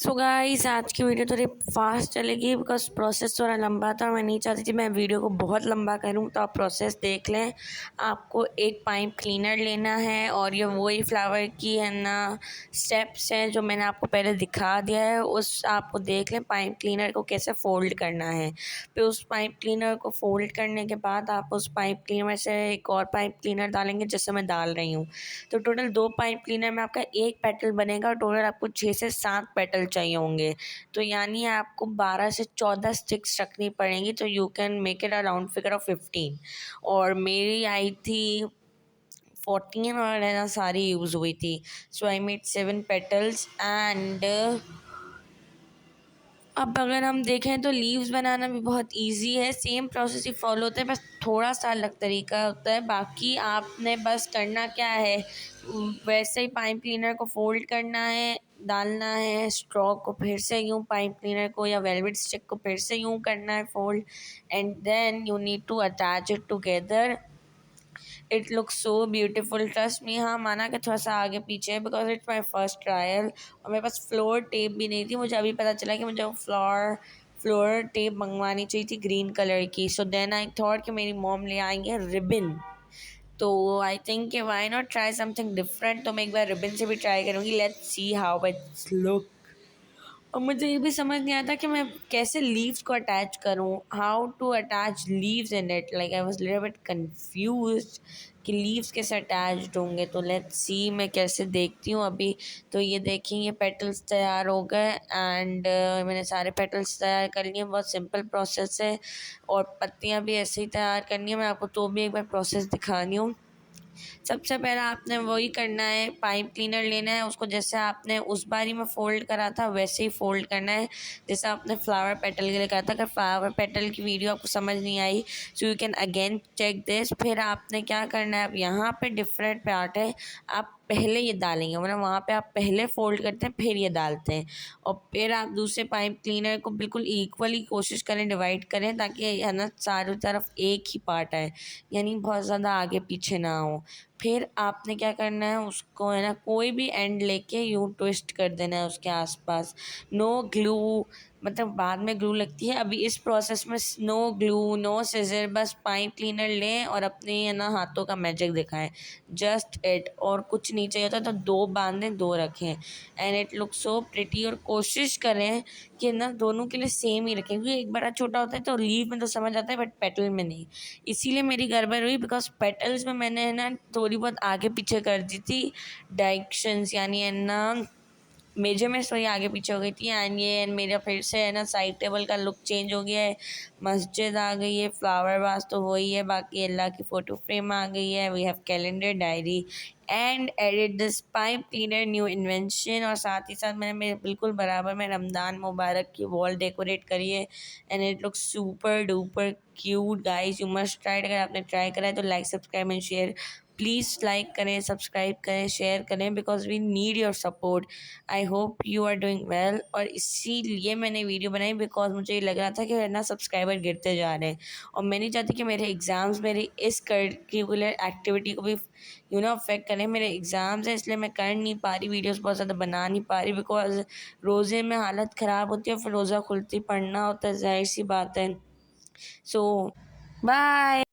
So guys आज की video थोड़ी फास्ट चलेगी बिकॉज प्रोसेस थोड़ा लंबा था। मैं नहीं चाहती थी मैं वीडियो को बहुत लंबा करूं, तो आप प्रोसेस देख लें। आपको एक पाइप क्लीनर लेना है और ये वही फ्लावर की है ना स्टेप्स हैं जो मैंने आपको पहले दिखा दिया है। उस आपको देख लें पाइप क्लीनर को कैसे फ़ोल्ड करना है। फिर उस पाइप क्लीनर को फ़ोल्ड करने के बाद आप उस पाइप क्लीनर से एक और पाइप क्लीनर डालेंगे जैसे मैं डाल रही हूँ। तो टोटल 2 पाइप क्लीनर में आपका एक पेटल बनेगा और टोटल आपको 6 से 7 पेटल चाहिए होंगे। तो यानी आपको 12 से 14 स्टिक्स रखनी पड़ेंगी। तो you can make it a round figure of 15 और मेरी आई थी 14 और है ना सारी यूज़ हुई थी। सो आई मेड 7 पेटल्स एंड अब अगर हम देखें तो लीव्स बनाना भी बहुत इजी है। सेम प्रोसेस ही फॉलो होता है, बस थोड़ा सा अलग तरीका होता है। बाकी आपने बस करना क्या है, वैसे ही पाइप क्लीनर को फोल्ड करना है, डालना है स्ट्रॉ को फिर से यूँ पाइप क्लीनर को या वेलवेट स्टिक को फिर से यूँ करना है fold and then you need to attach it together. It looks so beautiful, trust me. हाँ, माना कि थोड़ा सा आगे पीछे because it's my first trial और मेरे पास फ्लोर टेप भी नहीं थी। मुझे अभी पता चला कि मुझे फ्लोर टेप मंगवानी चाहिए थी ग्रीन कलर की। सो देन आई थॉट कि मेरी मॉम ले आएंगे रिबन। तो आई थिंक कि why not try something different. तो मैं एक बार रिबन से भी ट्राई करूँगी। Let's see how it's look. और मुझे ये भी समझ नहीं आता कि मैं कैसे लीव्स को अटैच करूँ, how to attach leaves in it. Like I was little bit confused कि लीव्स कैसे अटैच्ड होंगे। तो लेट्स सी मैं कैसे देखती हूँ अभी। तो ये देखिए ये पेटल्स तैयार हो गए एंड मैंने सारे पेटल्स तैयार कर लिए। बहुत सिंपल प्रोसेस है और पत्तियाँ भी ऐसे ही तैयार करनी है। मैं आपको तो भी एक बार प्रोसेस दिखानी हूँ। सबसे पहले आपने वही करना है, पाइप क्लीनर लेना है, उसको जैसे आपने उस बारी में फ़ोल्ड करा था वैसे ही फ़ोल्ड करना है जैसे आपने फ्लावर पेटल के लिए करा था। अगर फ्लावर पेटल की वीडियो आपको समझ नहीं आई so you can again check this. फिर आपने क्या करना है, अब यहाँ पे डिफरेंट पार्ट है, आप पहले ये डालेंगे, मतलब वहाँ पे आप पहले फ़ोल्ड करते हैं फिर ये डालते हैं और फिर आप दूसरे पाइप क्लीनर को बिल्कुल इक्वली कोशिश करें, डिवाइड करें ताकि है ना चारों तरफ एक ही पार्ट आए, यानी बहुत ज़्यादा आगे पीछे ना हो। फिर आपने क्या करना है, उसको है ना कोई भी एंड लेके यूँ ट्विस्ट कर देना है उसके आसपास। नो ग्लू, मतलब बाद में ग्लू लगती है, अभी इस प्रोसेस में नो ग्लू नो सिजर, बस पाइप क्लीनर लें और अपने है ना हाथों का मैजिक दिखाएं, जस्ट इट। और कुछ नहीं चाहिए होता तो 2 बांधें 2 रखें and it look so pretty. और कोशिश करें कि ना दोनों के लिए सेम ही रखें क्योंकि एक बड़ा छोटा होता है तो लीव में तो समझ आता है बट पेटल में नहीं। इसीलिए मेरी गड़बड़ हुई बिकॉज पेटल्स में मैंने है ना थोड़ी बहुत आगे पीछे कर दी थी डायरेक्शंस, यानी है ना मेजरमेंट्स थोड़ी आगे पीछे हो गई थी एंड ये मेरा फिर से है ना साइड टेबल का लुक चेंज हो गया है। मस्जिद आ गई है, फ्लावर वास तो वही है, बाकी अल्लाह की फ़ोटो फ्रेम आ गई है। We have calendar, diary and edit this pipe cleaner new invention. और साथ ही साथ मैंने मेरे बिल्कुल बराबर में रमज़ान मुबारक की वॉल डेकोरेट करी है and it looks super duper cute. Guys you must try. अगर आपने ट्राई करा है तो like subscribe and share please. Like करें, सब्सक्राइब करें, शेयर करें because we need your support. I hope you are doing well. और इसीलिए मैंने वीडियो बनाई बिकॉज मुझे ये लग रहा था कि है ना सब्सक्राइबर गिरते जा रहे हैं और मैं नहीं चाहती कि मेरे एग्ज़ाम्स मेरी इस करिकुलर एक्टिविटी को भी अफेक्ट करें। मेरे एग्ज़ाम्स हैं इसलिए मैं कर नहीं पा रही, वीडियोस बहुत ज़्यादा बना नहीं पा रही बिकॉज रोज़े में हालत ख़राब होती है, फिर रोज़ा खुलती पढ़ना होता है, जाहिर सी बात है। सो बाय।